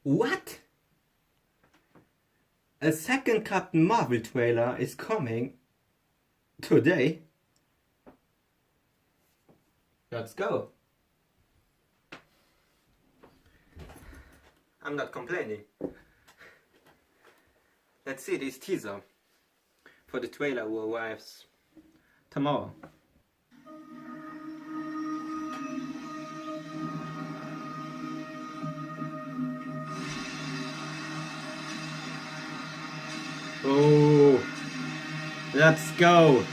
What? A second Captain Marvel trailer is coming today? Let's go. I'm not complaining. Let's see this teaser for the trailer who arrives tomorrow. Oh, let's go.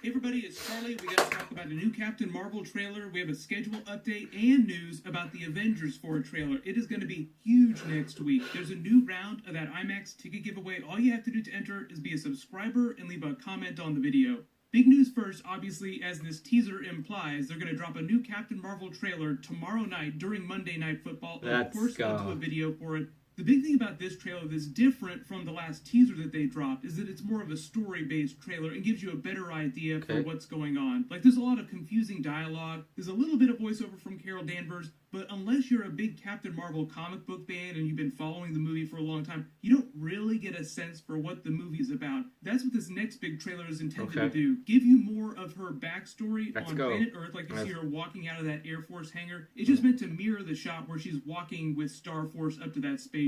Hey everybody, it's Charlie. We got to talk about a new Captain Marvel trailer. We have a schedule update and news about the Avengers 4 trailer. It is going to be huge next week. There's a new round of that IMAX ticket giveaway. All you have to do to enter is be a subscriber and leave a comment on the video. Big news first, obviously, as this teaser implies, they're going to drop a new Captain Marvel trailer tomorrow night during Monday Night Football. Let's of course, go. I'll do a video for it. The big thing about this trailer that's different from the last teaser that they dropped is that it's more of a story-based trailer and gives you a better idea for what's going on. Like, there's a lot of confusing dialogue. There's a little bit of voiceover from Carol Danvers, but unless you're a big Captain Marvel comic book fan and you've been following the movie for a long time, you don't really get a sense for what the movie is about. That's what this next big trailer is intended to do. Give you more of her backstory on planet Earth, like you see her walking out of that Air Force hangar. It's just meant to mirror the shot where she's walking with Star Force up to that spaceship.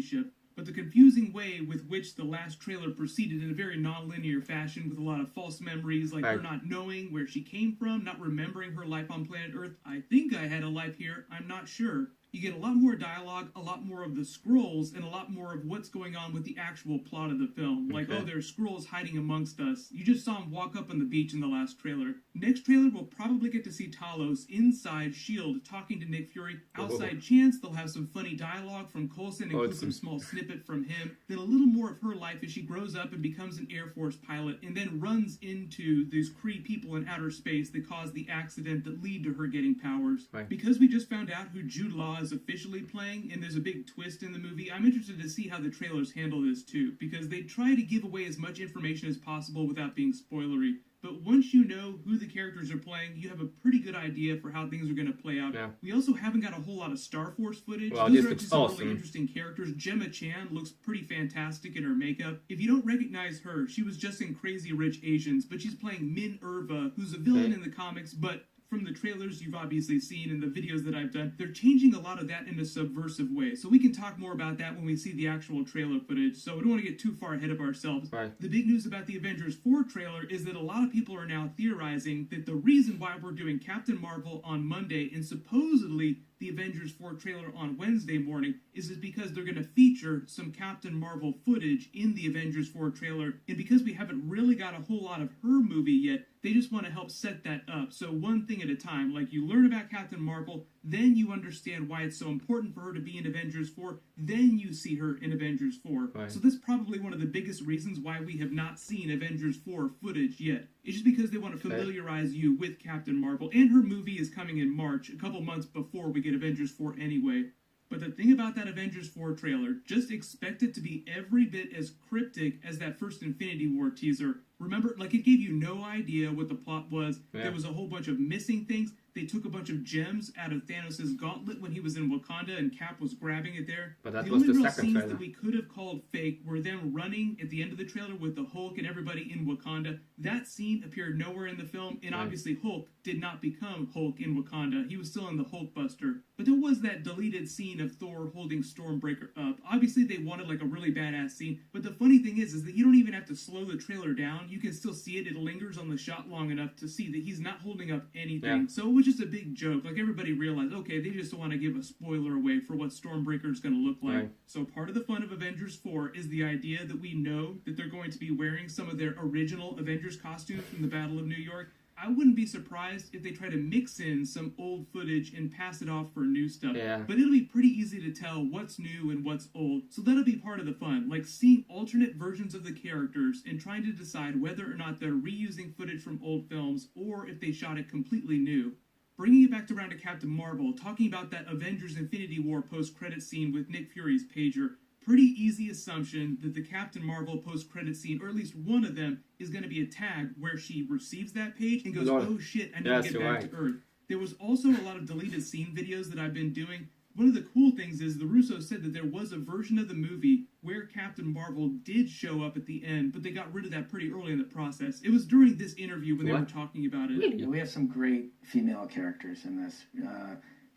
But the confusing way with which the last trailer proceeded in a very non-linear fashion with a lot of false memories, like her not knowing where she came from, not remembering her life on planet Earth. I think I had a life here, I'm not sure. You get a lot more dialogue, a lot more of the Skrulls, and a lot more of what's going on with the actual plot of the film. Like, oh, there's Skrulls hiding amongst us. You just saw him walk up on the beach in the last trailer. Next trailer, we'll probably get to see Talos inside S.H.I.E.L.D. talking to Nick Fury. Outside Chance, they'll have some funny dialogue from Coulson, include some small snippet from him. Then a little more of her life as she grows up and becomes an Air Force pilot, and then runs into these Kree people in outer space that caused the accident that lead to her getting powers. Because we just found out who Jude Law is officially playing, and there's a big twist in the movie, I'm interested to see how the trailers handle this too, because they try to give away as much information as possible without being spoilery. But once you know who the characters are playing, you have a pretty good idea for how things are going to play out. We also haven't got a whole lot of Star Force footage. Well, those are actually some really interesting characters. Gemma Chan looks pretty fantastic in her makeup. If you don't recognize her, she was just in Crazy Rich Asians, but she's playing Min-Erva, who's a villain in the comics, but from the trailers you've obviously seen and the videos that I've done, they're changing a lot of that in a subversive way. So we can talk more about that when we see the actual trailer footage. So we don't want to get too far ahead of ourselves. The big news about the Avengers 4 trailer is that a lot of people are now theorizing that the reason why we're doing Captain Marvel on Monday and supposedly the Avengers 4 trailer on Wednesday morning is because they're going to feature some Captain Marvel footage in the Avengers 4 trailer. And because we haven't really got a whole lot of her movie yet, they just want to help set that up. So one thing at a time, like you learn about Captain Marvel, then you understand why it's so important for her to be in Avengers 4, then you see her in Avengers 4. So that's probably one of the biggest reasons why we have not seen Avengers 4 footage yet. It's just because they want to familiarize you with Captain Marvel, and her movie is coming in March, a couple months before we get Avengers 4 anyway. But the thing about that Avengers 4 trailer, just expect it to be every bit as cryptic as that first Infinity War teaser. Remember, like, it gave you no idea what the plot was. There was a whole bunch of missing things. They took a bunch of gems out of Thanos' gauntlet when he was in Wakanda and Cap was grabbing it there. But that the was only the real second scenes trailer that we could have called fake were them running at the end of the trailer with the Hulk and everybody in Wakanda. That scene appeared nowhere in the film, and obviously Hulk did not become Hulk in Wakanda. He was still in the Hulkbuster. But there was that deleted scene of Thor holding Stormbreaker up. Obviously they wanted like a really badass scene, but the funny thing is that you don't even have to slow the trailer down. You can still see it. It lingers on the shot long enough to see that he's not holding up anything. So it was just a big joke. Like, everybody realized, okay, they just want to give a spoiler away for what Stormbreaker is going to look like. So part of the fun of Avengers 4 is the idea that we know that they're going to be wearing some of their original Avengers costumes from the Battle of New York. I wouldn't be surprised if they try to mix in some old footage and pass it off for new stuff. But it'll be pretty easy to tell what's new and what's old. So that'll be part of the fun, like seeing alternate versions of the characters and trying to decide whether or not they're reusing footage from old films or if they shot it completely new. Bringing it back around to Captain Marvel, talking about that Avengers Infinity War post-credit scene with Nick Fury's pager, pretty easy assumption that the Captain Marvel post-credit scene, or at least one of them, is going to be a tag where she receives that page and goes, oh shit, I need to get back to Earth. There was also a lot of deleted scene videos that I've been doing. One of the cool things is the Russos said that there was a version of the movie where Captain Marvel did show up at the end, but they got rid of that pretty early in the process. It was during this interview when they were talking about it. Yeah, we have some great female characters in this.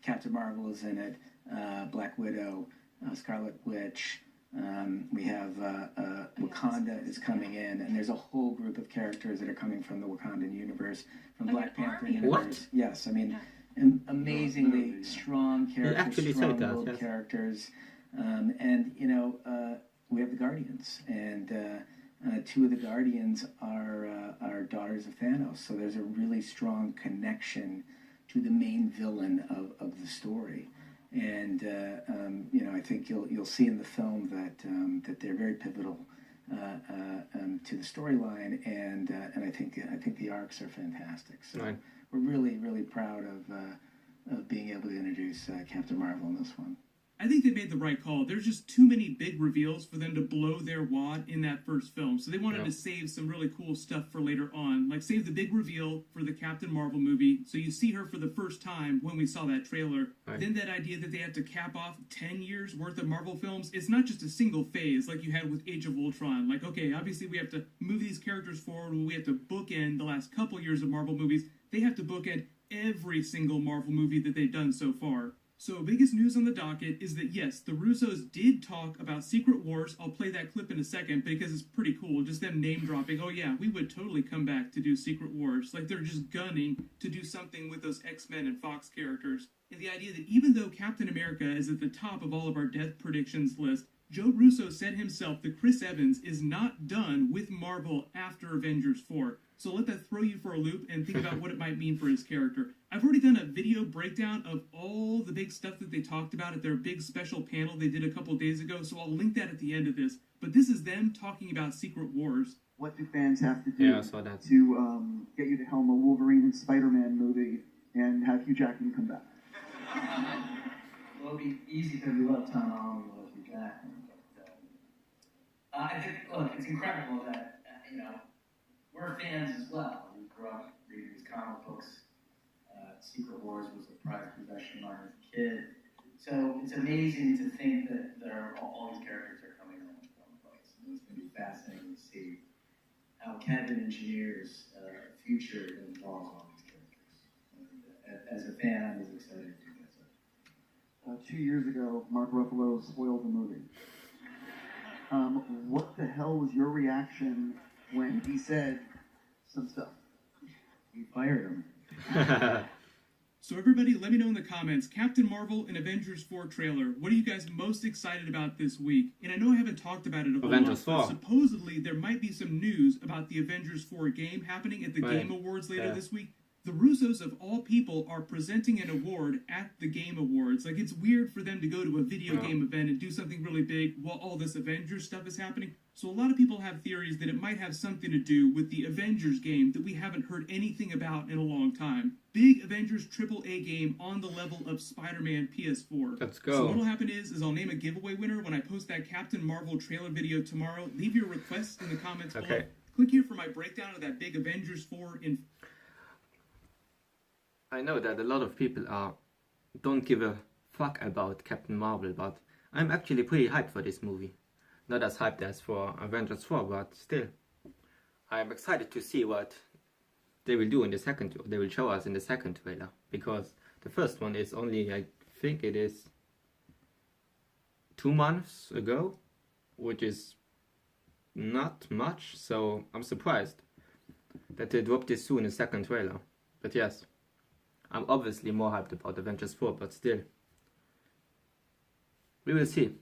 Captain Marvel is in it, Black Widow, Scarlet Witch. We have Wakanda is coming in, and there's a whole group of characters that are coming from the Wakandan universe, from Black Panther universe. What? Yes, I mean, amazingly strong characters, strong-willed characters, and you know, we have the Guardians, and two of the Guardians are daughters of Thanos, so there's a really strong connection to the main villain of the story. And you know, I think you'll see in the film that they're very pivotal to the storyline, and I think the arcs are fantastic. So we're really proud of being able to introduce Captain Marvel in this one. I think they made the right call. There's just too many big reveals for them to blow their wad in that first film. So they wanted to save some really cool stuff for later on. Like save the big reveal for the Captain Marvel movie. So you see her for the first time when we saw that trailer. Right. Then that idea that they had to cap off 10 years worth of Marvel films. It's not just a single phase like you had with Age of Ultron. Like, okay, obviously we have to move these characters forward. We have to bookend the last couple years of Marvel movies. They have to bookend every single Marvel movie that they've done so far. So biggest news on the docket is that yes, the Russos did talk about Secret Wars. I'll play that clip in a second because it's pretty cool. Just them name dropping, oh yeah, we would totally come back to do Secret Wars. Like they're just gunning to do something with those X-Men and Fox characters. And the idea that even though Captain America is at the top of all of our death predictions list, Joe Russo said himself that Chris Evans is not done with Marvel after Avengers 4. So let that throw you for a loop and think about what it might mean for his character. I've already done a video breakdown of all the big stuff that they talked about at their big special panel they did a couple days ago, so I'll link that at the end of this. But this is them talking about Secret Wars. What do fans have to do to get you to helm a Wolverine and Spider-Man movie and have Hugh Jackman come back? Well, it'll be easy because we love Tom Holland, we love Hugh Jackman. But, I think, look, it's incredible that, you know, we're fans as well. We grew up reading these comic books. Secret Wars was a prized possession of mine as a kid. So it's amazing to think that all these characters are coming on one place. And it's going to be fascinating to see how Kevin engineers a future that involves all these characters. And as a fan, I'm as excited as you guys are. 2 years ago, Mark Ruffalo spoiled the movie. What the hell was your reaction when he said some stuff? We fired him. So everybody, let me know in the comments, Captain Marvel and Avengers 4 trailer. What are you guys most excited about this week? And I know I haven't talked about it a whole lot, but supposedly there might be some news about the Avengers 4 game happening at the Game Awards later this week. The Russos, of all people, are presenting an award at the Game Awards. Like, it's weird for them to go to a video game event and do something really big while all this Avengers stuff is happening. So a lot of people have theories that it might have something to do with the Avengers game that we haven't heard anything about in a long time. Big Avengers AAA game on the level of Spider-Man PS4. Let's go. So what'll happen is I'll name a giveaway winner when I post that Captain Marvel trailer video tomorrow. Leave your requests in the comments below. Click here for my breakdown of that big Avengers 4 in... I know that a lot of people don't give a fuck about Captain Marvel, but I'm actually pretty hyped for this movie. Not as hyped as for Avengers 4, but still. I'm excited to see what they will do in the second, they will show us in the second trailer. Because the first one is only, I think it is 2 months ago, which is not much, so I'm surprised that they dropped this soon in the second trailer. But yes. I'm obviously more hyped about Avengers 4, but still. We will see.